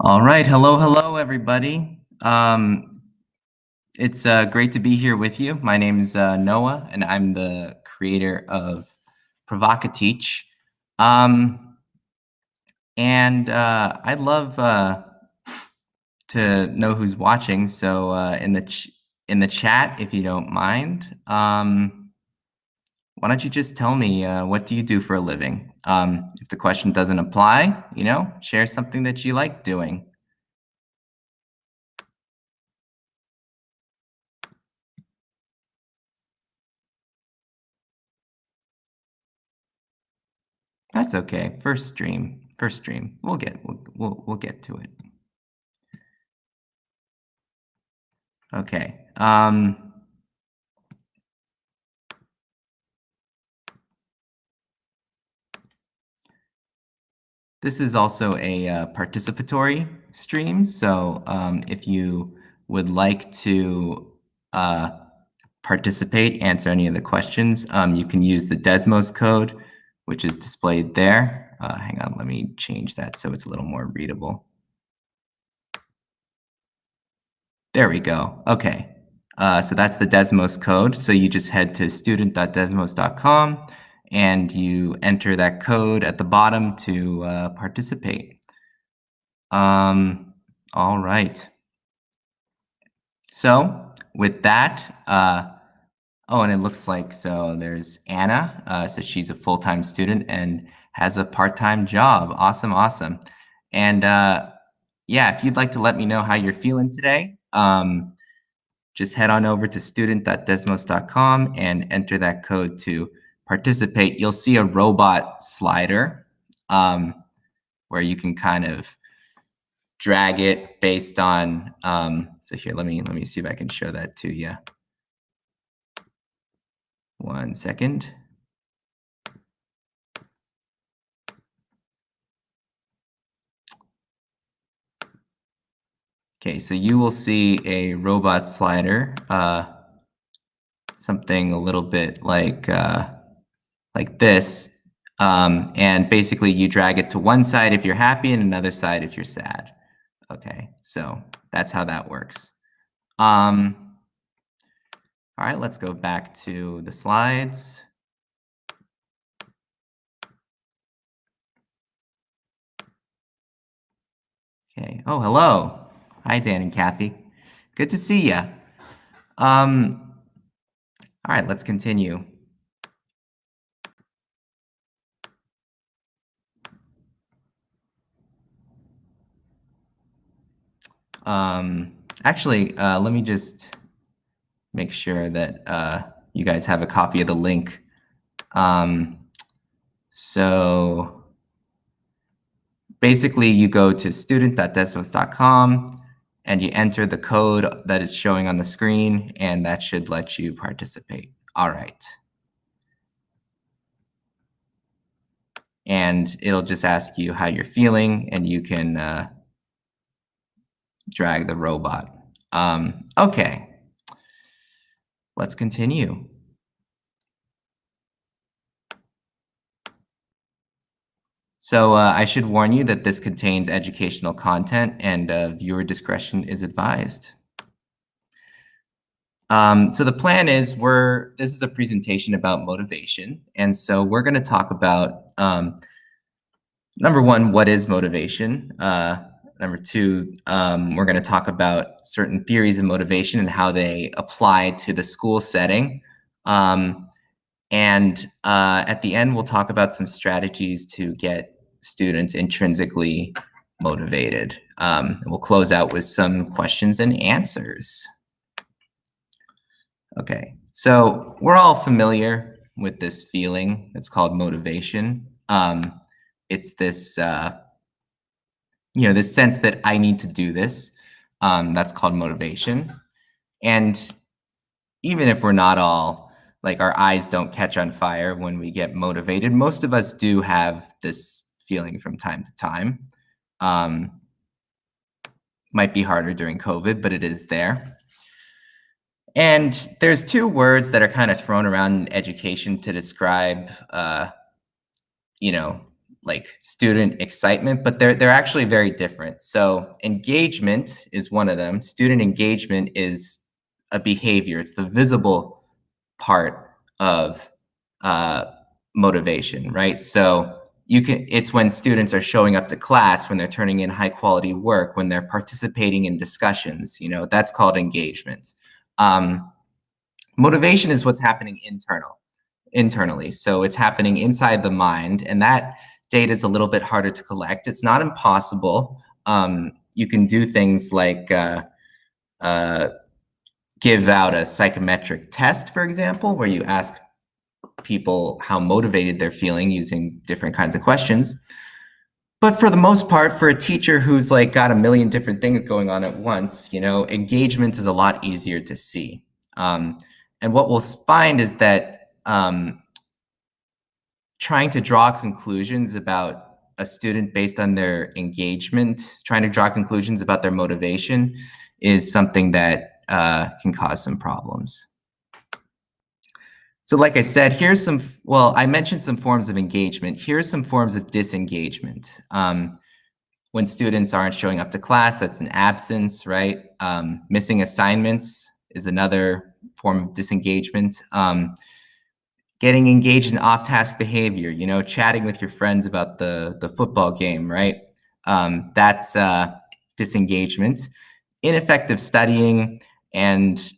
All right. Hello, everybody. It's great to be here with you. My name is Noah, and I'm the creator of Provocateach. Um, and I'd love to know who's watching. So in the chat, if you don't mind, why don't you just tell me what do you do for a living? If the question doesn't apply, share something that you like doing. That's okay. First stream. First stream. We'll get to it. Okay. This is also a participatory stream. So if you would like to participate, answer any of the questions, you can use the Desmos code, which is displayed there. Hang on, let me change that so it's a little more readable. There we go. Okay. So that's the Desmos code. So you just head to student.desmos.com and you enter that code at the bottom to participate. All right. So with that, oh, and it looks like, so there's Anna. So she's a full-time student and has a part-time job. Awesome, awesome. And yeah, if you'd like to let me know how you're feeling today, just head on over to student.desmos.com and enter that code to participate. You'll see a robot slider where you can kind of drag it based on, so here, let me see if I can show that to you. 1 second. Okay, so you will see a robot slider, something a little bit like this. And basically you drag it to one side if you're happy and another side if you're sad. Okay, so that's how that works. All right, let's go back to the slides. Okay, oh, hello. Hi, Dan and Kathy. Good to see you. All right, let's continue. Actually, let me just make sure that you guys have a copy of the link. So basically, you go to student.desmos.com and you enter the code that is showing on the screen, and that should let you participate. All right. And it'll just ask you how you're feeling, and you can drag the robot. Okay, let's continue. So I should warn you that this contains educational content and viewer discretion is advised. So the plan is this is a presentation about motivation. And so we're going to talk about, number one, what is motivation? Number two, we're going to talk about certain theories of motivation and how they apply to the school setting. And at the end, we'll talk about some strategies to get students intrinsically motivated. And we'll close out with some questions and answers. Okay, so we're all familiar with this feeling. It's called motivation. It's this, this sense that I need to do this. That's called motivation. And even if we're not all, like our eyes don't catch on fire when we get motivated, most of us do have this feeling from time to time. Might be harder during COVID, but it is there. And there's two words that are kind of thrown around in education to describe, like student excitement, but they're actually very different. So engagement is one of them. Student engagement is a behavior. It's the visible part of uh, motivation, right? So it's when students are showing up to class, when they're turning in high quality work, when they're participating in discussions, that's called engagement. Motivation is what's happening internally. So it's happening inside the mind, and that data is a little bit harder to collect. It's not impossible. You can do things like give out a psychometric test, for example, where you ask people how motivated they're feeling using different kinds of questions. But for the most part, for a teacher who's like got a million different things going on at once, engagement is a lot easier to see. And what we'll find is that trying to draw conclusions about a student based on their engagement, trying to draw conclusions about their motivation is something that can cause some problems. So like I said, I mentioned some forms of engagement. Here's some forms of disengagement. When students aren't showing up to class, that's an absence, right? Missing assignments is another form of disengagement. Getting engaged in off-task behavior, chatting with your friends about the football game, right? That's disengagement. Ineffective studying and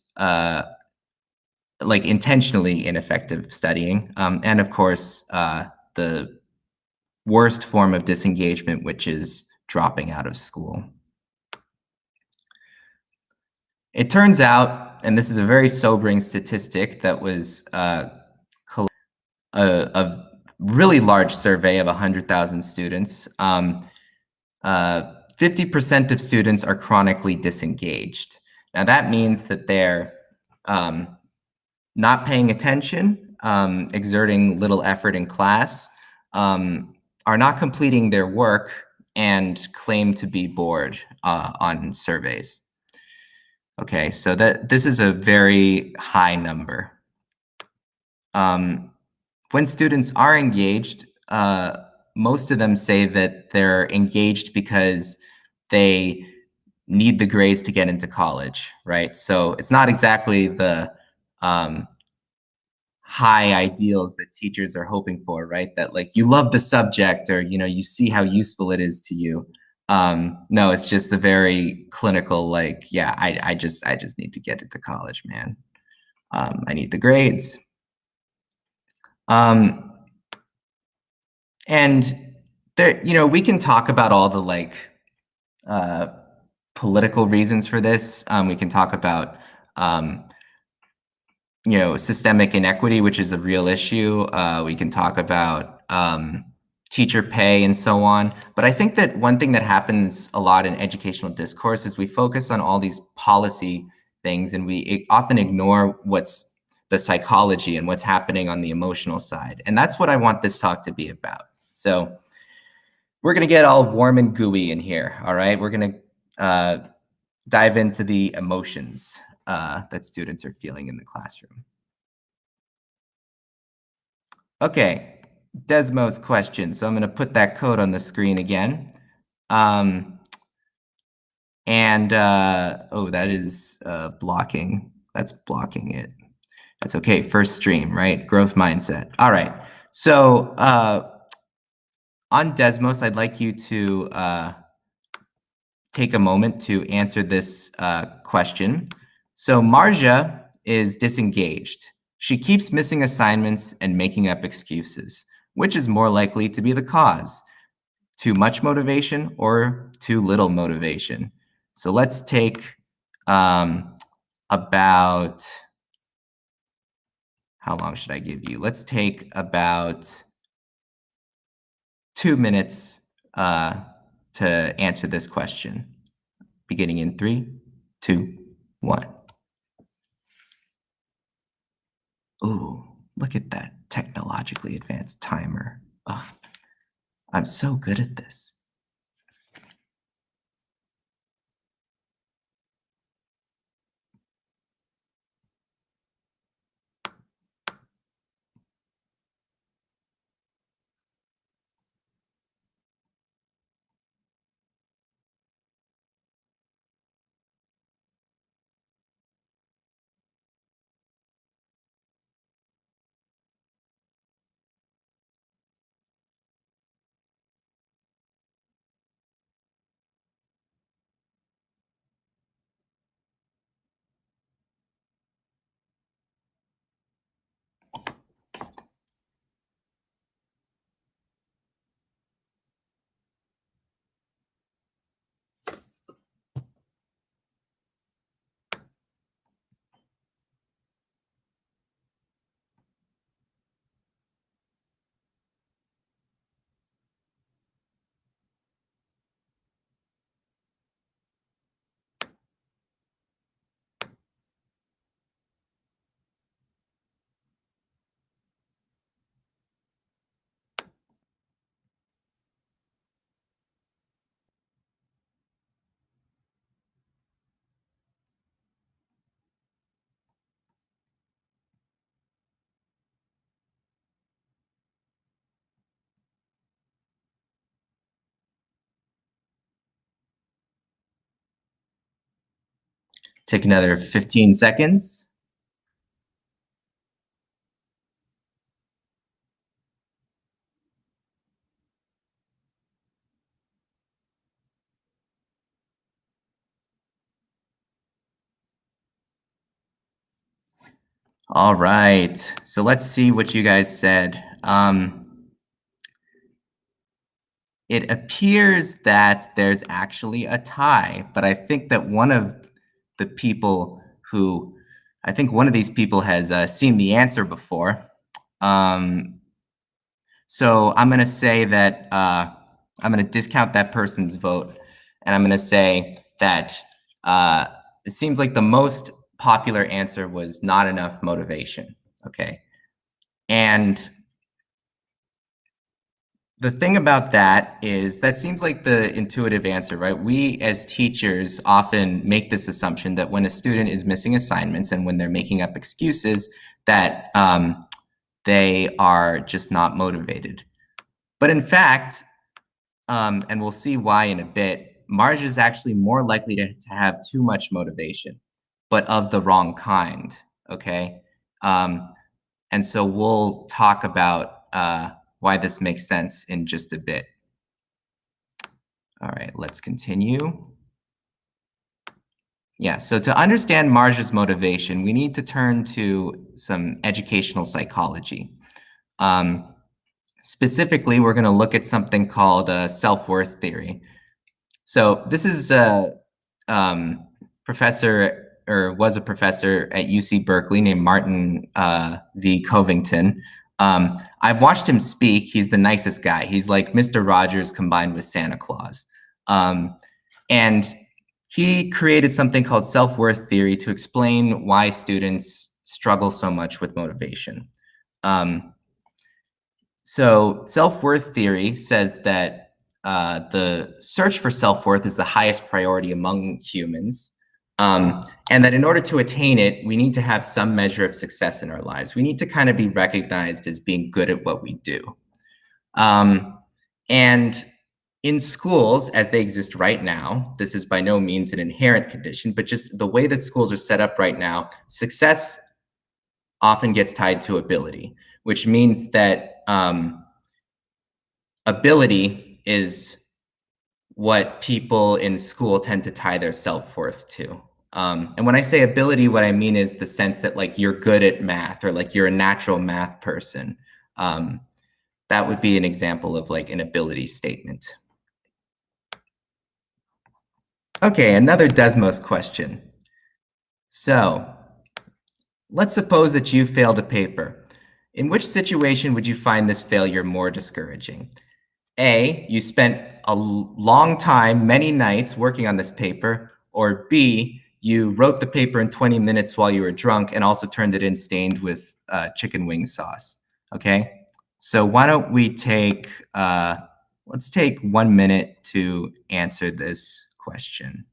like intentionally ineffective studying. And of course, the worst form of disengagement, which is dropping out of school. It turns out, and this is a very sobering statistic that was a really large survey of 100,000 students. 50% of students are chronically disengaged. Now that means that they're not paying attention, exerting little effort in class, are not completing their work, and claim to be bored on surveys. Okay, so this is a very high number. When students are engaged, most of them say that they're engaged because they need the grades to get into college, right? So it's not exactly the high ideals that teachers are hoping for, right? That like you love the subject, or you see how useful it is to you. No, it's just the very clinical, like, yeah, I just need to get into college, man. I need the grades. And there, we can talk about all the like political reasons for this. We can talk about systemic inequity, which is a real issue. We can talk about teacher pay and so on. But I think that one thing that happens a lot in educational discourse is we focus on all these policy things, and we often ignore what's the psychology and what's happening on the emotional side. And that's what I want this talk to be about. So we're going to get all warm and gooey in here. All right. We're going to dive into the emotions that students are feeling in the classroom. Okay, Desmos question. So I'm going to put that code on the screen again. Oh, that is blocking. That's blocking it. That's okay. First stream, right? Growth mindset. All right. So on Desmos, I'd like you to take a moment to answer this question. So Marja is disengaged. She keeps missing assignments and making up excuses. Which is more likely to be the cause? Too much motivation or too little motivation? So let's take about, how long should I give you? Let's take about 2 minutes to answer this question. Beginning in 3, 2, 1. Ooh, look at that technologically advanced timer. Ugh, I'm so good at this. Take another 15 seconds. All right. So let's see what you guys said. It appears that there's actually a tie, but I think that one of these people has seen the answer before. So I'm going to say that I'm going to discount that person's vote, and I'm going to say that it seems like the most popular answer was not enough motivation. Okay. And the thing about that is that seems like the intuitive answer, right? We as teachers often make this assumption that when a student is missing assignments and when they're making up excuses, that they are just not motivated. But in fact, and we'll see why in a bit, Marge is actually more likely to have too much motivation, but of the wrong kind, okay? And so we'll talk about why this makes sense in just a bit. All right, let's continue. Yeah, so to understand Marge's motivation, we need to turn to some educational psychology. Specifically, we're going to look at something called self-worth theory. So this is a professor, or was a professor at UC Berkeley named Martin V. Covington. I've watched him speak. He's the nicest guy. He's like Mr. Rogers combined with Santa Claus. And he created something called self-worth theory to explain why students struggle so much with motivation. So self-worth theory says that the search for self-worth is the highest priority among humans, and that in order to attain it, we need to have some measure of success in our lives. We need to kind of be recognized as being good at what we do. And in schools, as they exist right now, this is by no means an inherent condition, but just the way that schools are set up right now, success often gets tied to ability, which means that ability is what people in school tend to tie their self-worth to. And when I say ability, what I mean is the sense that like you're good at math or like you're a natural math person. That would be an example of like an ability statement. Okay, another Desmos question. So let's suppose that you failed a paper. In which situation would you find this failure more discouraging? A, you spent a long time, many nights working on this paper, or B, you wrote the paper in 20 minutes while you were drunk and also turned it in stained with chicken wing sauce. Okay, so why don't we take, let's take 1 minute to answer this question.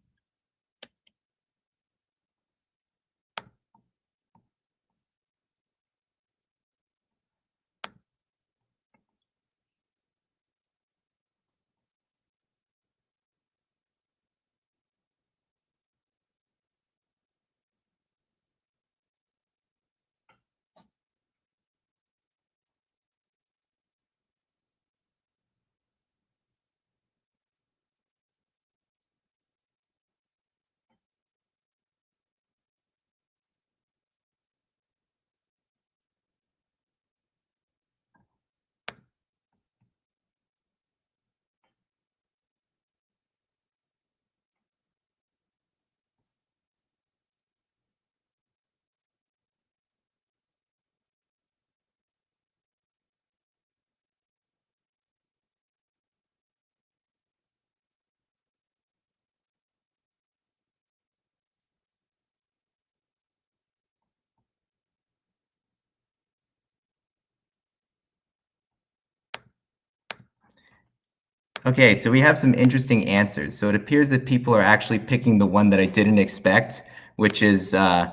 Okay, so we have some interesting answers. So it appears that people are actually picking the one that I didn't expect, which is, hang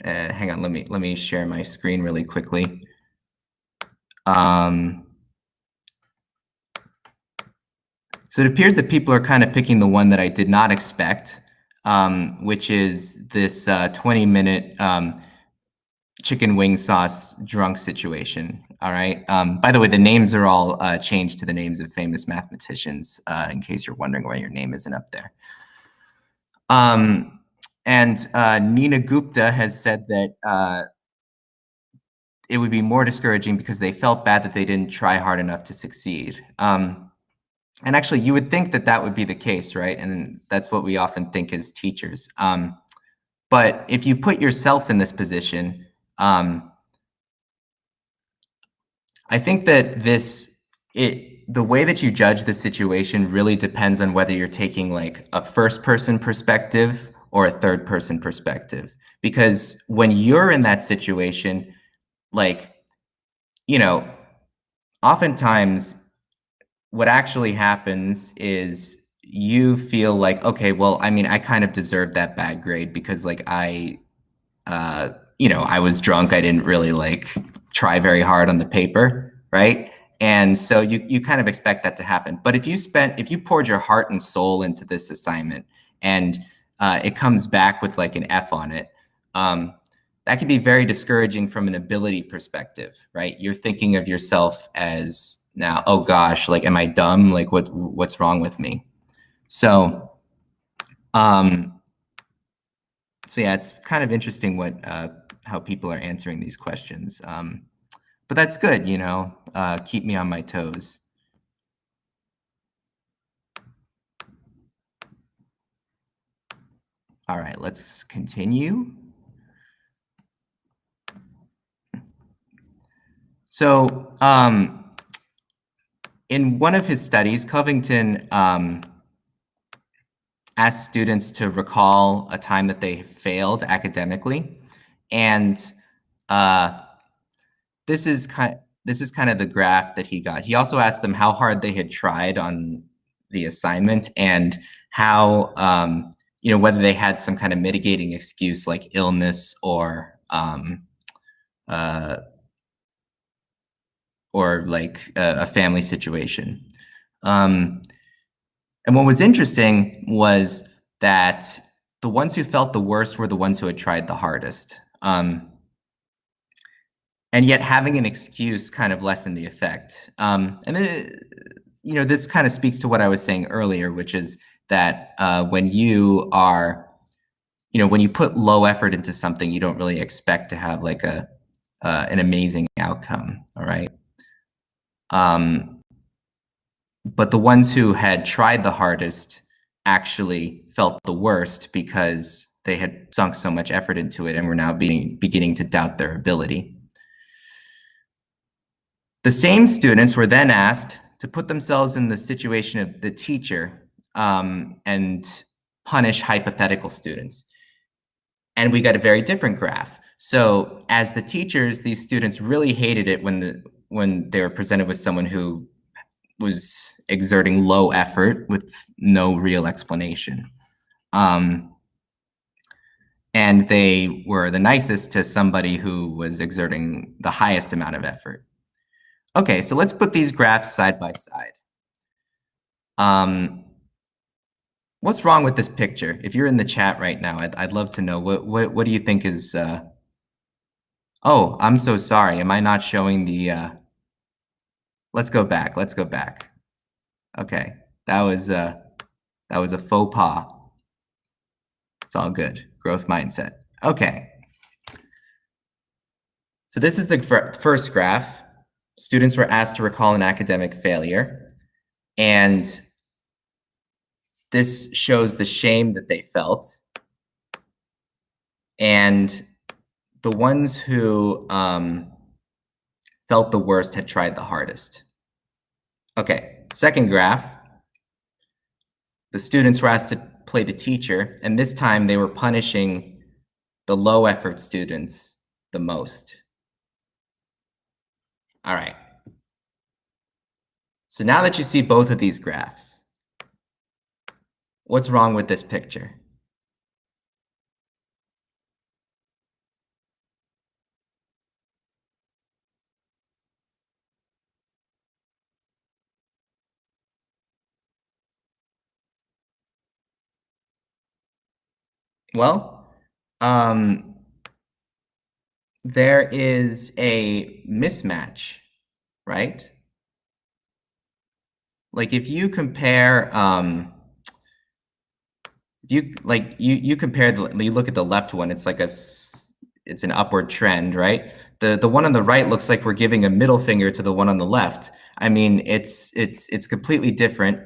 on, let me share my screen really quickly. So it appears that people are kind of picking the one that I did not expect. which is this 20-minute chicken wing sauce drunk situation. All right. By the way, the names are all changed to the names of famous mathematicians, in case you're wondering why your name isn't up there. And Nina Gupta has said that it would be more discouraging because they felt bad that they didn't try hard enough to succeed. And actually, you would think that that would be the case, right? And that's what we often think as teachers. But if you put yourself in this position, I think that the way that you judge the situation really depends on whether you're taking like a first person perspective or a third person perspective. Because when you're in that situation, like, you know, oftentimes what actually happens is you feel like, okay, well, I mean, I kind of deserved that bad grade because like I was drunk. I didn't really like try very hard on the paper, right? And so you kind of expect that to happen. But if you poured your heart and soul into this assignment and it comes back with like an F on it, that can be very discouraging from an ability perspective, right? You're thinking of yourself as now, oh gosh, like, am I dumb? Like, what's wrong with me? So, so yeah, it's kind of interesting how people are answering these questions. But that's good, keep me on my toes. All right, let's continue. So, in one of his studies, Covington asked students to recall a time that they failed academically, and this is kind of the graph that he got. He also asked them how hard they had tried on the assignment and how whether they had some kind of mitigating excuse like illness uh, or like a family situation. And what was interesting was that the ones who felt the worst were the ones who had tried the hardest. And yet having an excuse kind of lessened the effect. And then, this kind of speaks to what I was saying earlier, which is that when you put low effort into something, you don't really expect to have like an amazing outcome. All right. But the ones who had tried the hardest actually felt the worst because they had sunk so much effort into it and were now beginning to doubt their ability. The same students were then asked to put themselves in the situation of the teacher and punish hypothetical students. And we got a very different graph. So as the teachers, these students really hated it when they were presented with someone who was exerting low effort with no real explanation. And they were the nicest to somebody who was exerting the highest amount of effort. Okay, so let's put these graphs side by side. What's wrong with this picture? If you're in the chat right now, I'd love to know what do you think is. Oh, I'm so sorry. Am I not showing the? Let's go back. Let's go back. Okay, that was a faux pas. It's all good. Growth mindset. Okay. So this is the first graph. Students were asked to recall an academic failure, and this shows the shame that they felt. And the ones who felt the worst had tried the hardest. Okay, second graph. The students were asked to play the teacher, and this time they were punishing the low effort students the most. All right. So now that you see both of these graphs, what's wrong with this picture? Well, um, there is a mismatch, right? Like if you compare, you compare you look at the left one, it's like it's an upward trend, right? The one on the right looks like we're giving a middle finger to the one on the left. I mean, it's completely different.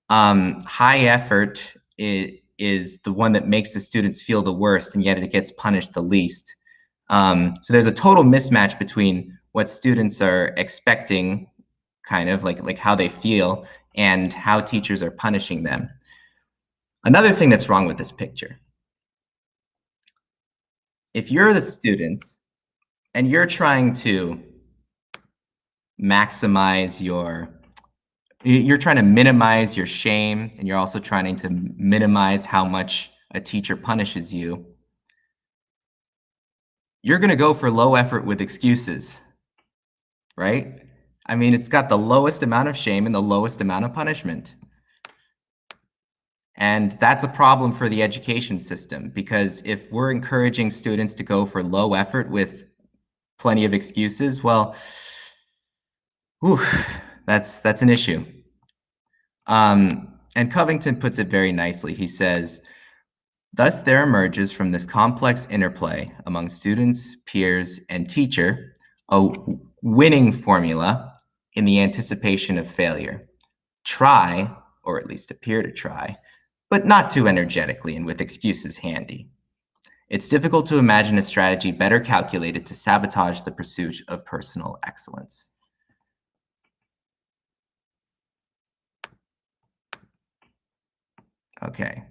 High effort is the one that makes the students feel the worst, and yet it gets punished the least. So there's a total mismatch between what students are expecting, kind of like how they feel, and how teachers are punishing them. Another thing that's wrong with this picture, if you're the students and you're trying to maximize you're trying to minimize your shame, and you're also trying to minimize how much a teacher punishes you, you're going to go for low effort with excuses, right? I mean, it's got the lowest amount of shame and the lowest amount of punishment. And that's a problem for the education system, because if we're encouraging students to go for low effort with plenty of excuses, well, whew, that's an issue. And Covington puts it very nicely. He says, thus there emerges from this complex interplay among students, peers, and teacher a winning formula in the anticipation of failure. Try, or at least appear to try, but not too energetically and with excuses handy. It's difficult to imagine a strategy better calculated to sabotage the pursuit of personal excellence. Okay.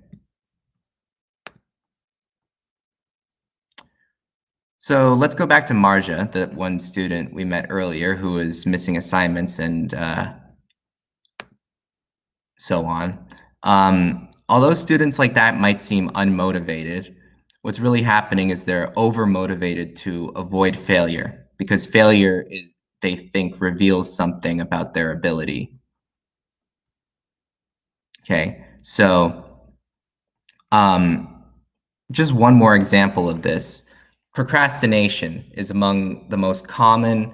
So let's go back to Marja, the one student we met earlier who was missing assignments and so on. Although students like that might seem unmotivated, what's really happening is they're over-motivated to avoid failure, because failure is, they think, reveals something about their ability. Okay, so just one more example of this. Procrastination is among the most common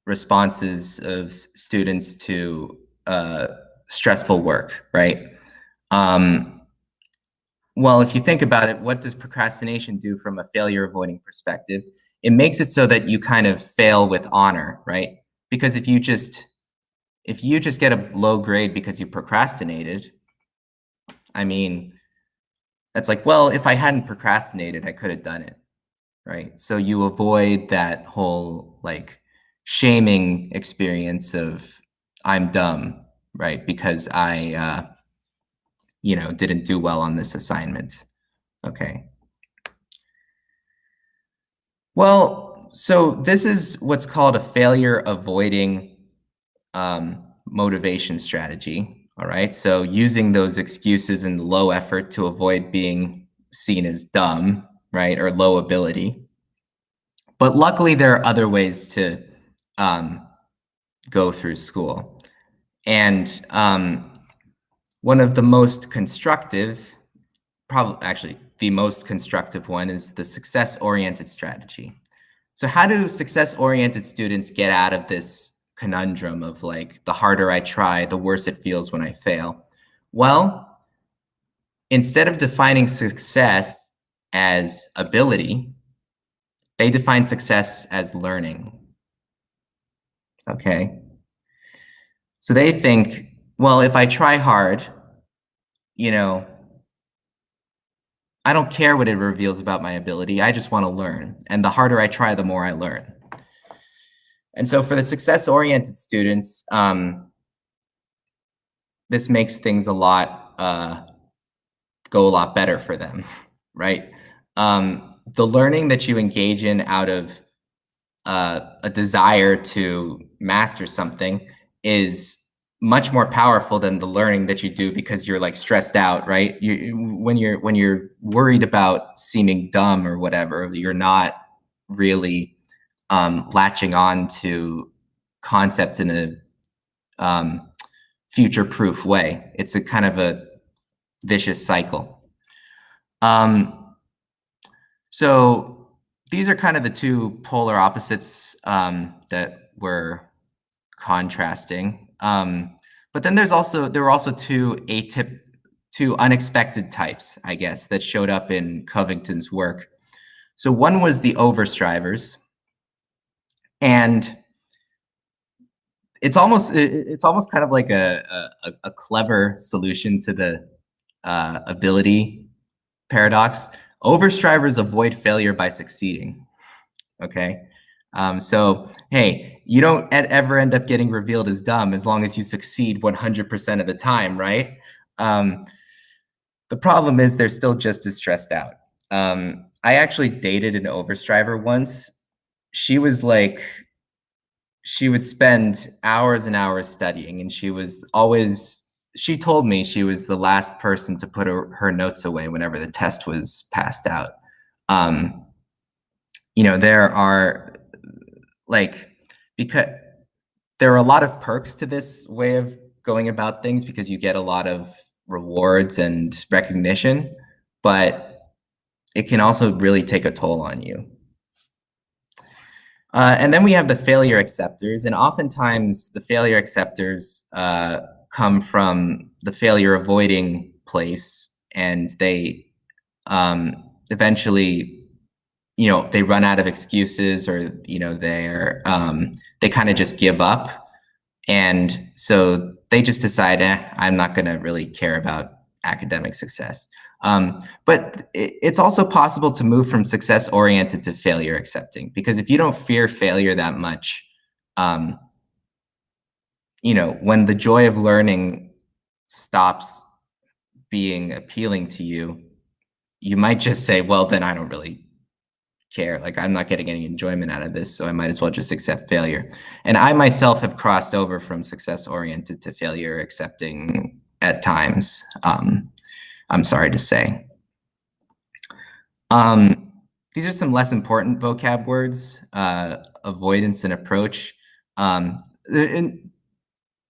responses of students to stressful work, right? Well, if you think about it, what does procrastination do from a failure avoiding perspective? It makes it so that you kind of fail with honor, right? Because if you just get a low grade because you procrastinated, I mean, that's like, well, if I hadn't procrastinated, I could have done it, right? So you avoid that whole like shaming experience of I'm dumb, right? Because I didn't do well on this assignment. Okay. Well, so this is what's called a failure avoiding motivation strategy. All right. So using those excuses and low effort to avoid being seen as dumb, right, or low ability. But luckily, there are other ways to go through school. And one of the most constructive, probably actually the most constructive one, is the success-oriented strategy. So how do success-oriented students get out of this conundrum of like, the harder I try, the worse it feels when I fail? Well, instead of defining success as ability, they define success as learning. Okay. So they think, well, if I try hard, I don't care what it reveals about my ability. I just want to learn. And the harder I try, the more I learn. And so for the success-oriented students, this makes things go a lot better for them, right? The learning that you engage in out of a desire to master something is much more powerful than the learning that you do because you're like stressed out, right? When you're worried about seeming dumb or whatever, you're not really latching on to concepts in a future-proof way. It's a kind of a vicious cycle. So these are kind of the two polar opposites that we're contrasting. But then there were also two unexpected types, I guess, that showed up in Covington's work. So one was the overstrivers, and it's almost kind of like a clever solution to the ability paradox. Overstrivers avoid failure by succeeding. Okay. So, hey, you don't ever end up getting revealed as dumb as long as you succeed 100% of the time, right? Um, the problem is they're still just as stressed out. I actually dated an overstriver once. She was like, she would spend hours and hours studying, and she told me she was the last person to put her notes away whenever the test was passed out. Um, there are like, because there are a lot of perks to this way of going about things because you get a lot of rewards and recognition, but it can also really take a toll on you. And then we have the failure acceptors, and oftentimes the failure acceptors come from the failure avoiding place, and they eventually, they run out of excuses, or they kind of just give up, and so they just decide, I'm not going to really care about academic success. But it's also possible to move from success oriented to failure accepting, because if you don't fear failure that much, um, when the joy of learning stops being appealing to you, you might just say, well, then I don't really care. Like, I'm not getting any enjoyment out of this, so I might as well just accept failure. And I myself have crossed over from success oriented to failure accepting at times. I'm sorry to say. These are some less important vocab words: avoidance and approach. And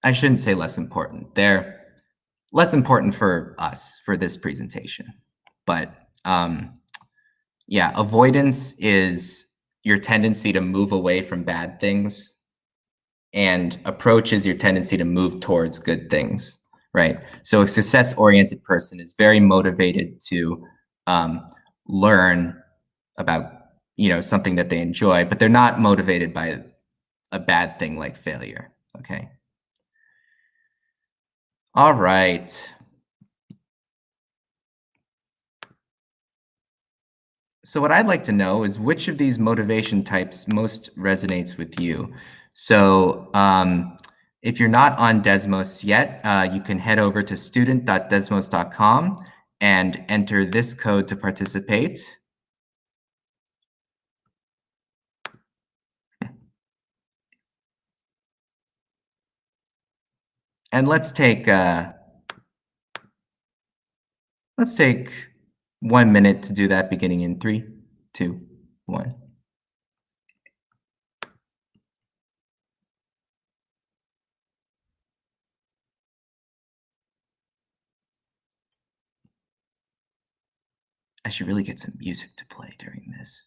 I shouldn't say less important. They're less important for us for this presentation. But yeah, avoidance is your tendency to move away from bad things, and approach is your tendency to move towards good things, right? So a success-oriented person is very motivated to learn about something that they enjoy, but they're not motivated by a bad thing like failure. Okay. All right. So what I'd like to know is which of these motivation types most resonates with you. So if you're not on Desmos yet, you can head over to student.desmos.com and enter this code to participate. And let's take 1 minute to do that, beginning in 3, 2, 1. I should really get some music to play during this.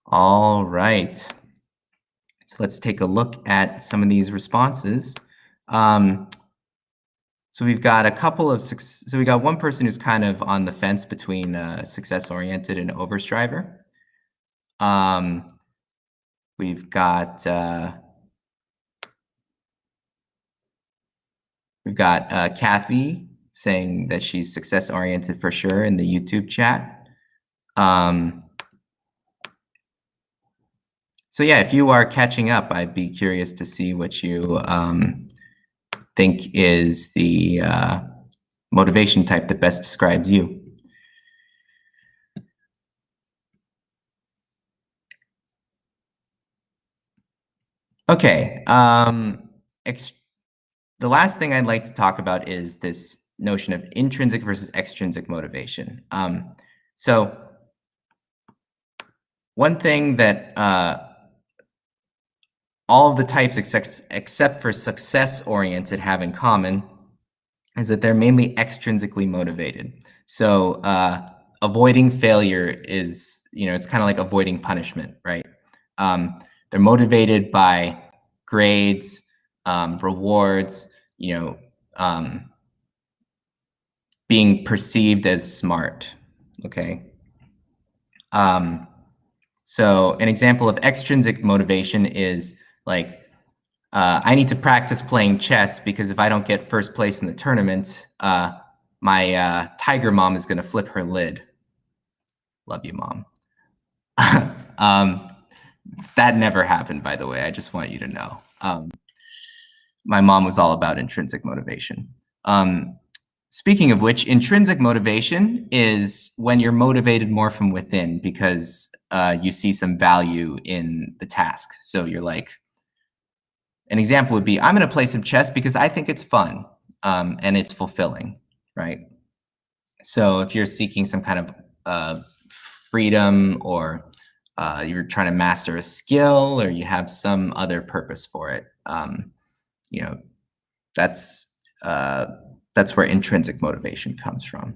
All right. So let's take a look at some of these responses. Um, so we've got a couple of, so we got one person who's kind of on the fence between success-oriented and overstriver. Um, we've got Kathy saying that she's success-oriented for sure in the YouTube chat. So yeah, if you are catching up, I'd be curious to see what you think is the motivation type that best describes you. Okay. The last thing I'd like to talk about is this notion of intrinsic versus extrinsic motivation. So one thing that all of the types except for success-oriented have in common is that they're mainly extrinsically motivated. So avoiding failure is, it's kind of like avoiding punishment, right? They're motivated by grades, rewards, being perceived as smart, okay? So an example of extrinsic motivation is like, I need to practice playing chess because if I don't get first place in the tournament, my tiger mom is going to flip her lid. Love you, Mom. That never happened, by the way. I just want you to know. My mom was all about intrinsic motivation. Speaking of which, intrinsic motivation is when you're motivated more from within because you see some value in the task. So you're like, an example would be, I'm going to play some chess because I think it's fun and it's fulfilling, right? So if you're seeking some kind of freedom or you're trying to master a skill or you have some other purpose for it, that's where intrinsic motivation comes from.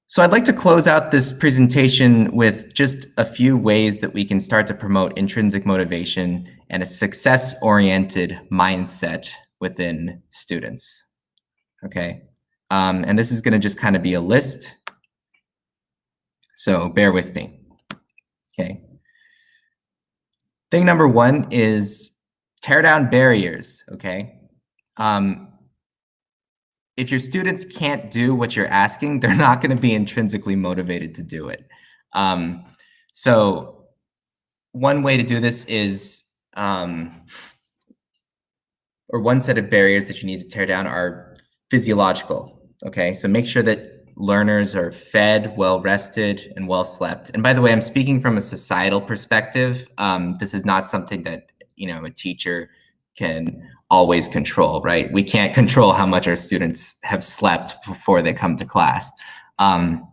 So I'd like to close out this presentation with just a few ways that we can start to promote intrinsic motivation and a success-oriented mindset within students, okay? And this is gonna just kind of be a list, so bear with me, okay? Thing number one is tear down barriers, okay? If your students can't do what you're asking, they're not going to be intrinsically motivated to do it. So one way to do this is, or one set of barriers that you need to tear down are physiological, okay? So make sure that learners are fed, well rested, and well slept. And by the way, I'm speaking from a societal perspective. This is not something that, a teacher can always control, right? We can't control how much our students have slept before they come to class. But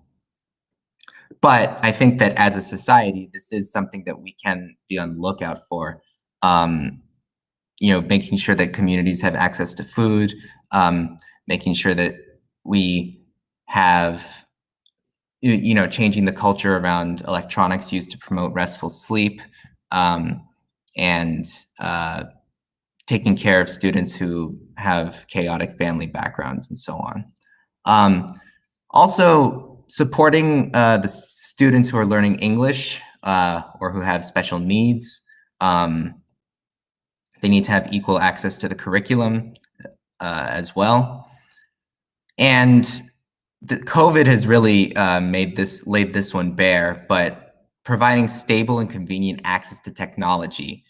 I think that as a society, this is something that we can be on the lookout for. Making sure that communities have access to food, making sure that we have, changing the culture around electronics used to promote restful sleep, and taking care of students who have chaotic family backgrounds and so on. Also, supporting the students who are learning English or who have special needs. They need to have equal access to the curriculum as well. And the COVID has really laid this one bare, but providing stable and convenient access to technology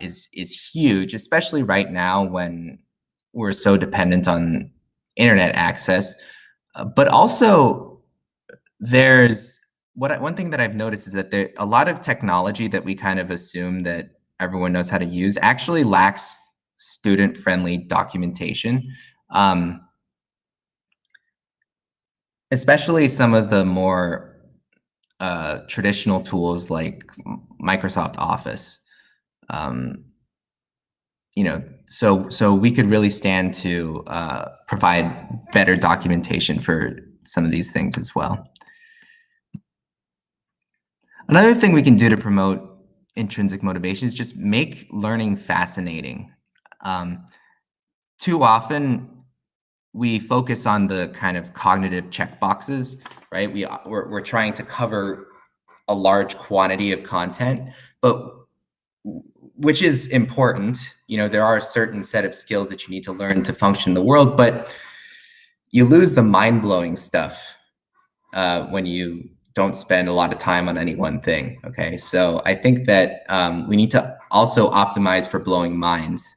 is huge, especially right now when we're so dependent on internet access. But also, one thing that I've noticed is that a lot of technology that we kind of assume that everyone knows how to use actually lacks student-friendly documentation. Especially some of the more traditional tools like Microsoft Office. So we could really stand to provide better documentation for some of these things as well. Another thing we can do to promote intrinsic motivation is just make learning fascinating. Too often, we focus on the kind of cognitive checkboxes, right? We're trying to cover a large quantity of content, but which is important. You know, there are a certain set of skills that you need to learn to function in the world, but you lose the mind-blowing stuff when you don't spend a lot of time on any one thing. Okay, so I think that we need to also optimize for blowing minds.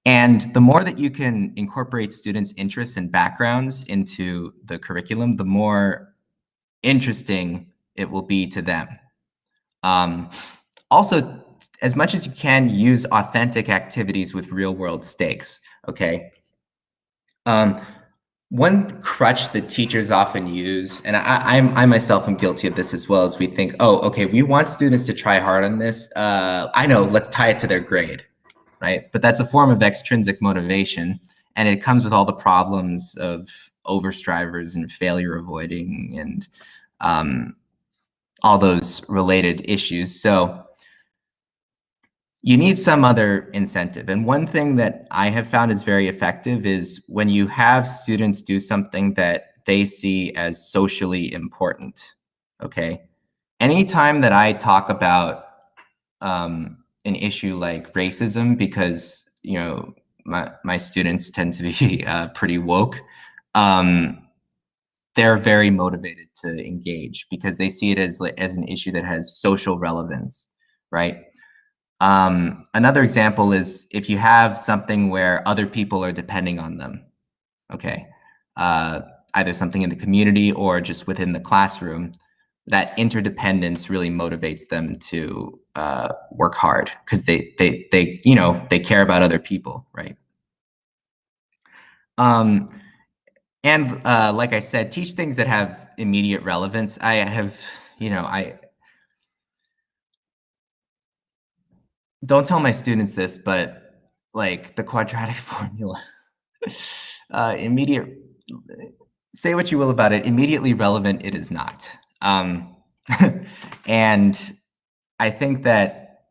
And the more that you can incorporate students' interests and backgrounds into the curriculum, the more interesting it will be to them. Also, as much as you can, use authentic activities with real-world stakes, okay? One crutch that teachers often use, and I myself am guilty of this as well, is we think, oh, okay, we want students to try hard on this. I know, let's tie it to their grade, right? But that's a form of extrinsic motivation, and it comes with all the problems of overstrivers and failure avoiding and all those related issues. So you need some other incentive. And one thing that I have found is very effective is when you have students do something that they see as socially important, okay? Anytime that I talk about an issue like racism, because, you know, my students tend to be pretty woke, they're very motivated to engage because they see it as an issue that has social relevance, right? Another example is if you have something where other people are depending on them, okay? Either something in the community or just within the classroom, that interdependence really motivates them to work hard because they you know, they care about other people, right? And like I said, teach things that have immediate relevance. I have, you know, I don't tell my students this, but like the quadratic formula, immediate, say what you will about it, immediately relevant, it is not. And I think that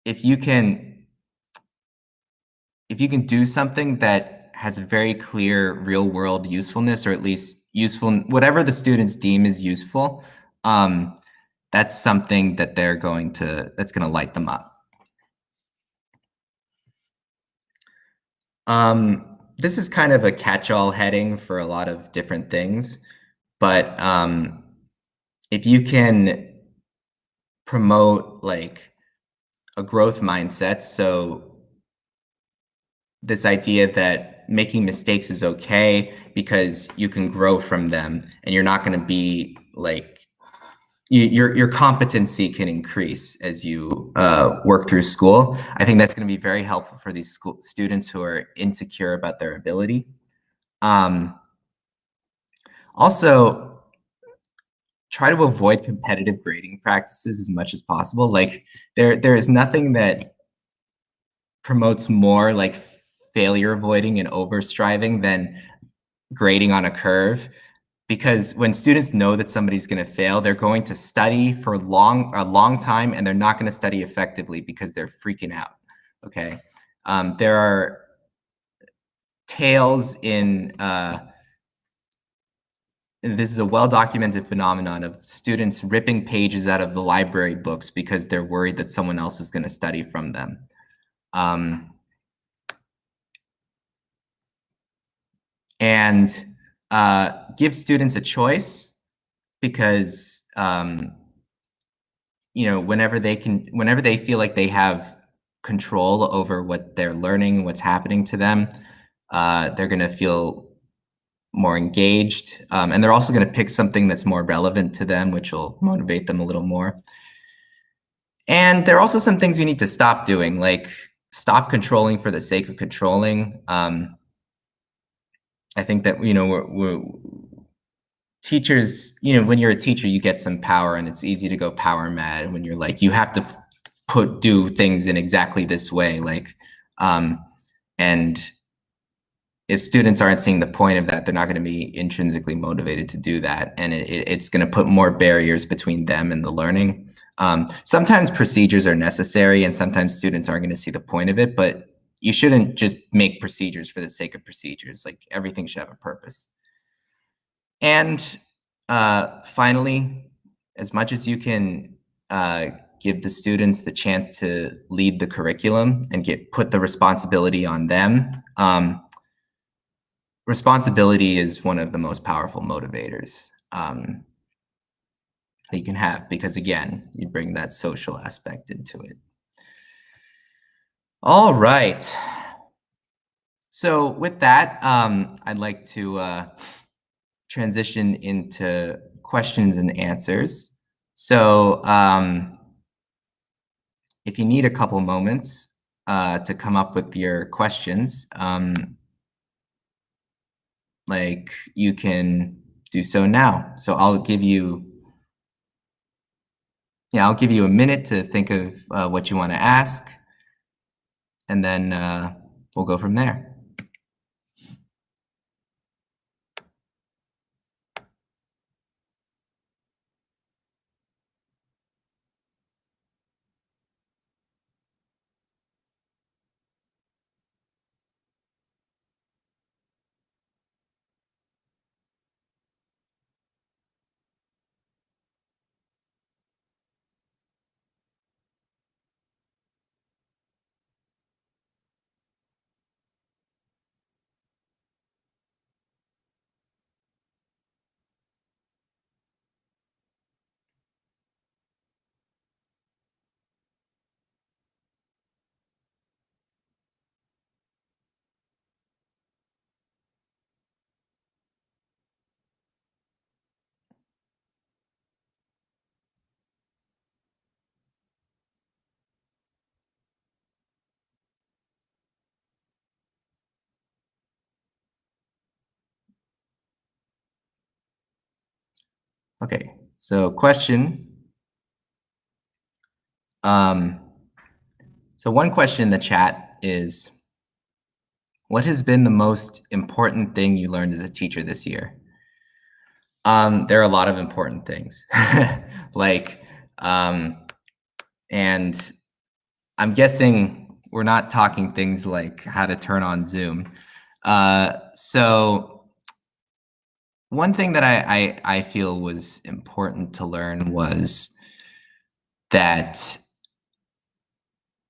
if you can do something that has a very clear real world usefulness, or at least useful, whatever the students deem is useful, that's something that that's going to light them up. This is kind of a catch-all heading for a lot of different things, but if you can promote like a growth mindset, so this idea that making mistakes is okay because you can grow from them and you're not going to be like, your competency can increase as you work through school. I think that's going to be very helpful for these students who are insecure about their ability. Also, try to avoid competitive grading practices as much as possible. Like there is nothing that promotes more like failure avoiding and over striving than grading on a curve. Because when students know that somebody's going to fail, they're going to study for a long time, and they're not going to study effectively because they're freaking out. Okay, there are tales in this is a well-documented phenomenon of students ripping pages out of the library books because they're worried that someone else is going to study from them. And give students a choice, because you know, whenever they feel like they have control over what they're learning, what's happening to them, they're going to feel more engaged, and they're also going to pick something that's more relevant to them, which will motivate them a little more. And there are also some things we need to stop doing, like stop controlling for the sake of controlling. I think that, you know, we're teachers, you know, when you're a teacher, you get some power, and it's easy to go power mad when you're like, you have to do things in exactly this way, like, and if students aren't seeing the point of that, they're not going to be intrinsically motivated to do that, and it's going to put more barriers between them and the learning. Sometimes procedures are necessary, and sometimes students aren't going to see the point of it, but you shouldn't just make procedures for the sake of procedures. Like, everything should have a purpose. And finally, as much as you can give the students the chance to lead the curriculum and put the responsibility on them, responsibility is one of the most powerful motivators that you can have, because again, you bring that social aspect into it. All right. So with that, I'd like to transition into questions and answers. So if you need a couple moments to come up with your questions, like, you can do so now. So I'll give you a minute to think of what you want to ask, and then we'll go from there. Okay, so question. So one question in the chat is, what has been the most important thing you learned as a teacher this year? There are a lot of important things. Like, and I'm guessing we're not talking things like how to turn on Zoom. So one thing that I feel was important to learn was that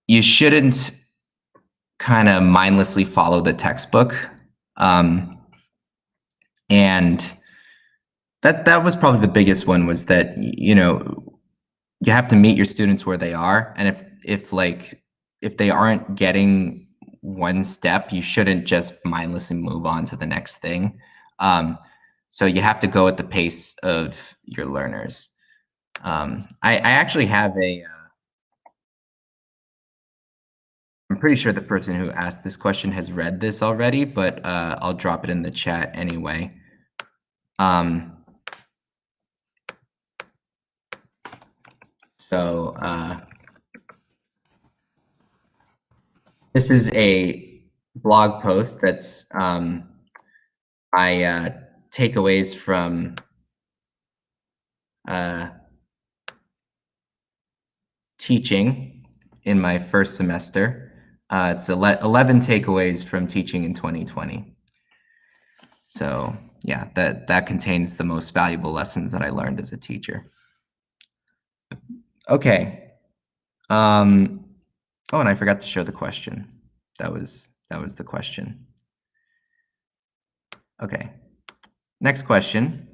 you shouldn't kind of mindlessly follow the textbook. And that was probably the biggest one, was that, you have to meet your students where they are. And if they aren't getting one step, you shouldn't just mindlessly move on to the next thing. So you have to go at the pace of your learners. I actually have I'm pretty sure the person who asked this question has read this already, but I'll drop it in the chat anyway. So this is a blog post that's my takeaways from teaching in my first semester. It's 11 takeaways from teaching in 2020. So yeah, that contains the most valuable lessons that I learned as a teacher. Okay. Oh, and I forgot to show the question. That was the question. Okay. Next question.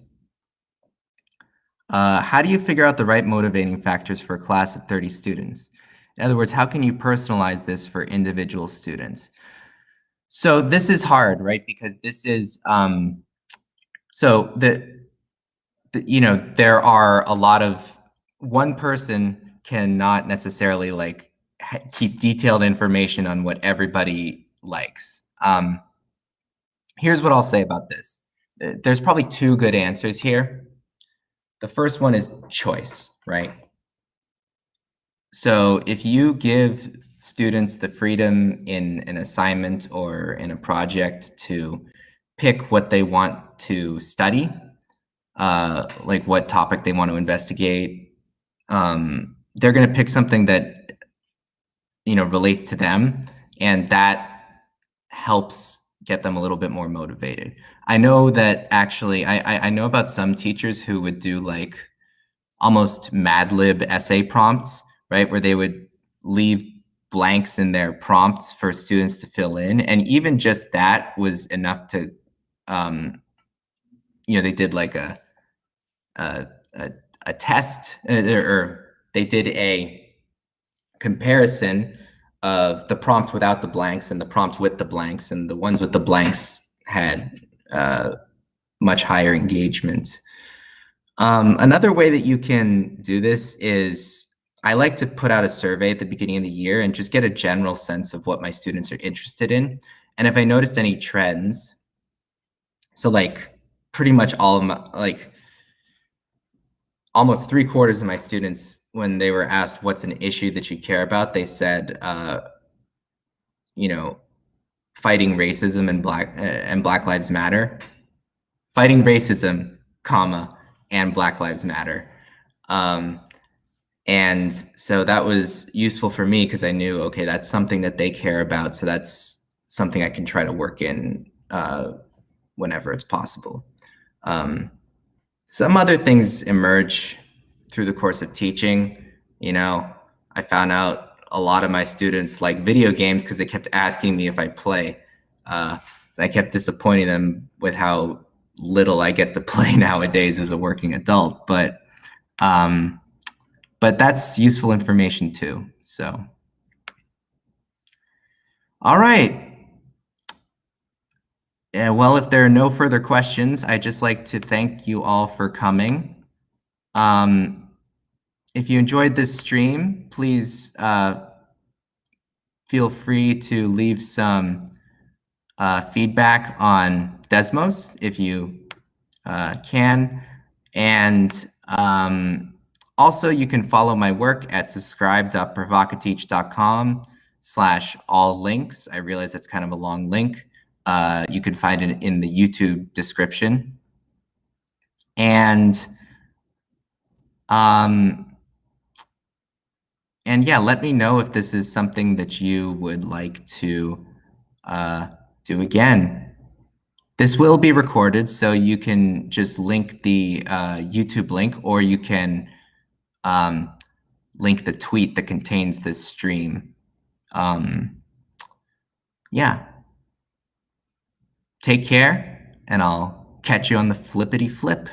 How do you figure out the right motivating factors for a class of 30 students? In other words, how can you personalize this for individual students? So this is hard, right? Because this is so there are a lot of, one person cannot necessarily like keep detailed information on what everybody likes. Here's what I'll say about this. There's probably two good answers here. The first one is choice, right? So if you give students the freedom in an assignment or in a project to pick what they want to study, like what topic they want to investigate. They're going to pick something that relates to them, and that helps get them a little bit more motivated. I know that actually, I know about some teachers who would do like almost Mad Lib essay prompts, right, where they would leave blanks in their prompts for students to fill in, and even just that was enough to, they did like a, a test, or they did a comparison of the prompt without the blanks and the prompt with the blanks, and the ones with the blanks had much higher engagement. Another way that you can do this is I like to put out a survey at the beginning of the year and just get a general sense of what my students are interested in. And if I notice any trends, so like pretty much all of my, like almost 3/4 of my students, when they were asked what's an issue that you care about, they said, fighting racism and Black Lives Matter. Fighting racism, comma, and Black Lives Matter. And so that was useful for me because I knew, okay, that's something that they care about. So that's something I can try to work in whenever it's possible. Some other things emerge through the course of teaching. I found out a lot of my students like video games because they kept asking me if I play. I kept disappointing them with how little I get to play nowadays as a working adult, but that's useful information too. So, all right. Well, if there are no further questions, I'd just like to thank you all for coming. If you enjoyed this stream, please feel free to leave some feedback on Desmos if you can. And also, you can follow my work at subscribe.provocateach.com/all links. I realize that's kind of a long link. You can find it in the YouTube description. And yeah, let me know if this is something that you would like to do again. This will be recorded, so you can just link the YouTube link, or you can link the tweet that contains this stream. Yeah. Take care, and I'll catch you on the flippity flip.